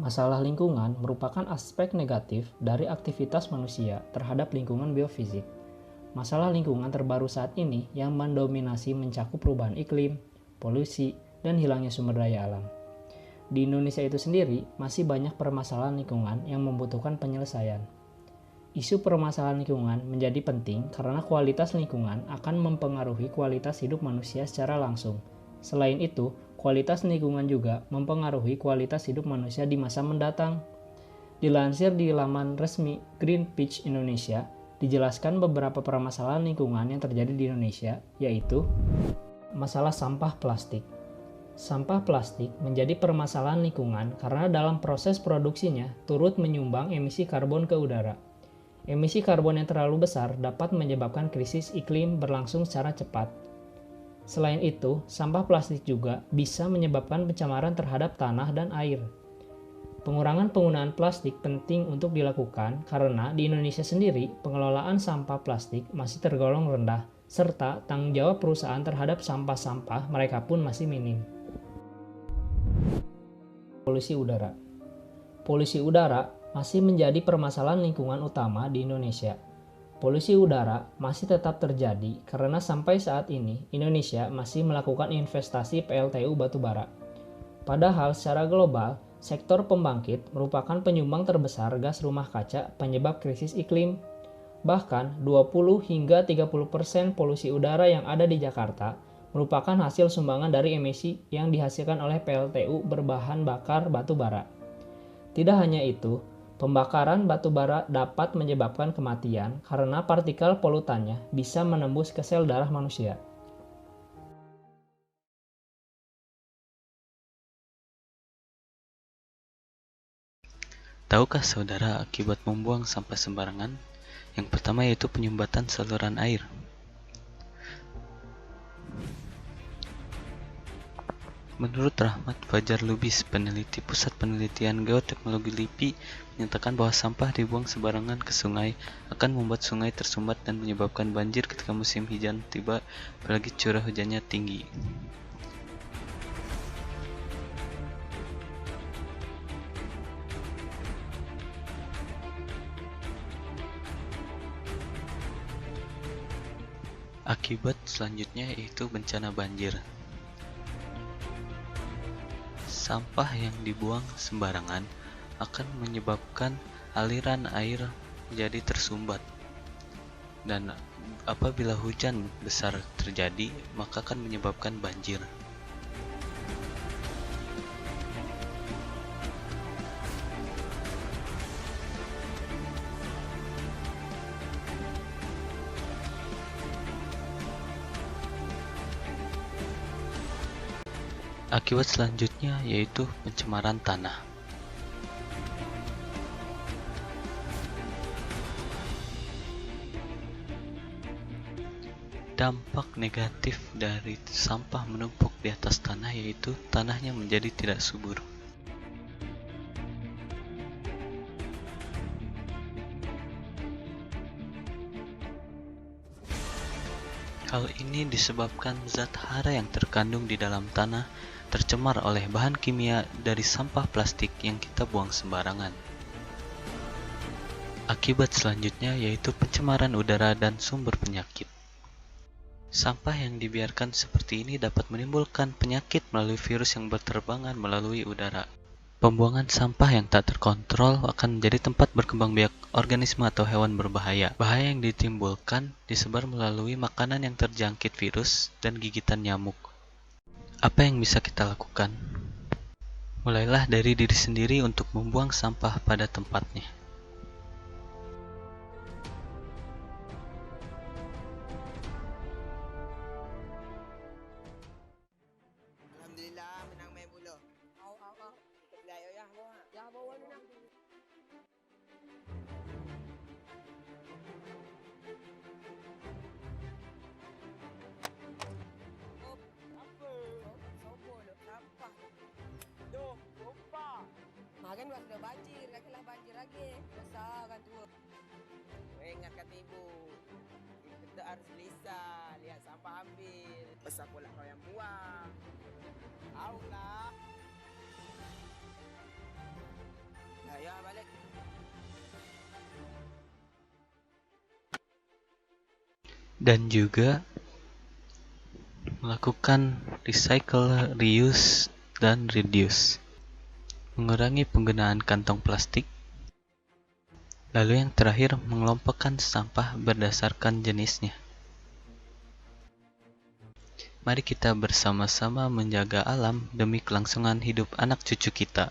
Masalah lingkungan merupakan aspek negatif dari aktivitas manusia terhadap lingkungan biofisik. Masalah lingkungan terbaru saat ini yang mendominasi mencakup perubahan iklim, polusi, dan hilangnya sumber daya alam. Di Indonesia itu sendiri masih banyak permasalahan lingkungan yang membutuhkan penyelesaian. Isu permasalahan lingkungan menjadi penting karena kualitas lingkungan akan mempengaruhi kualitas hidup manusia secara langsung. Selain itu, kualitas lingkungan juga mempengaruhi kualitas hidup manusia di masa mendatang. Dilansir di laman resmi Greenpeace Indonesia, dijelaskan beberapa permasalahan lingkungan yang terjadi di Indonesia, yaitu masalah sampah plastik. Sampah plastik menjadi permasalahan lingkungan karena dalam proses produksinya turut menyumbang emisi karbon ke udara. Emisi karbon yang terlalu besar dapat menyebabkan krisis iklim berlangsung secara cepat. Selain itu, sampah plastik juga bisa menyebabkan pencemaran terhadap tanah dan air. Pengurangan penggunaan plastik penting untuk dilakukan karena di Indonesia sendiri pengelolaan sampah plastik masih tergolong rendah, serta tanggung jawab perusahaan terhadap sampah-sampah mereka pun masih minim. Polusi udara. Polusi udara masih menjadi permasalahan lingkungan utama di Indonesia. Polusi udara masih tetap terjadi karena sampai saat ini Indonesia masih melakukan investasi PLTU batubara. Padahal secara global, sektor pembangkit merupakan penyumbang terbesar gas rumah kaca penyebab krisis iklim. Bahkan 20 hingga 30% polusi udara yang ada di Jakarta merupakan hasil sumbangan dari emisi yang dihasilkan oleh PLTU berbahan bakar batu bara. Tidak hanya itu, pembakaran batu bara dapat menyebabkan kematian karena partikel polutannya bisa menembus ke sel darah manusia. Tahukah saudara akibat membuang sampah sembarangan? Yang pertama yaitu penyumbatan saluran air. Menurut Rahmat Fajar Lubis, peneliti Pusat Penelitian Geoteknologi LIPI, menyatakan bahwa sampah dibuang sembarangan ke sungai akan membuat sungai tersumbat dan menyebabkan banjir ketika musim hujan tiba, apalagi curah hujannya tinggi. Akibat selanjutnya yaitu bencana banjir. Sampah yang dibuang sembarangan akan menyebabkan aliran air menjadi tersumbat. Dan apabila hujan besar terjadi, maka akan menyebabkan banjir. Akibat selanjutnya yaitu pencemaran tanah. Dampak negatif dari sampah menumpuk di atas tanah yaitu tanahnya menjadi tidak subur. Hal ini disebabkan zat hara yang terkandung di dalam tanah tercemar oleh bahan kimia dari sampah plastik yang kita buang sembarangan. Akibat selanjutnya yaitu pencemaran udara dan sumber penyakit. Sampah yang dibiarkan seperti ini dapat menimbulkan penyakit melalui virus yang berterbangan melalui udara. Pembuangan sampah yang tak terkontrol akan menjadi tempat berkembang biak organisme atau hewan berbahaya. Bahaya yang ditimbulkan disebar melalui makanan yang terjangkit virus dan gigitan nyamuk. Apa yang bisa kita lakukan? Mulailah dari diri sendiri untuk membuang sampah pada tempatnya. Alhamdulillah menang main bola. Kita belajar ya, bawa. Ya, bawa menang. Apa? Sopo nak sampah. Duh, lupa. Makan sudah banjir, kakilah banjir lagi. Besar kan tua. Ingat kata ibu. Kita harus lisan, lihat sampah ambil. Besar pula kau yang buang. Tahu lah. Ya balik. Dan juga melakukan recycle, reuse, dan reduce. Mengurangi penggunaan kantong plastik. Lalu yang terakhir, mengelompokkan sampah berdasarkan jenisnya. Mari kita bersama-sama menjaga alam demi kelangsungan hidup anak cucu kita.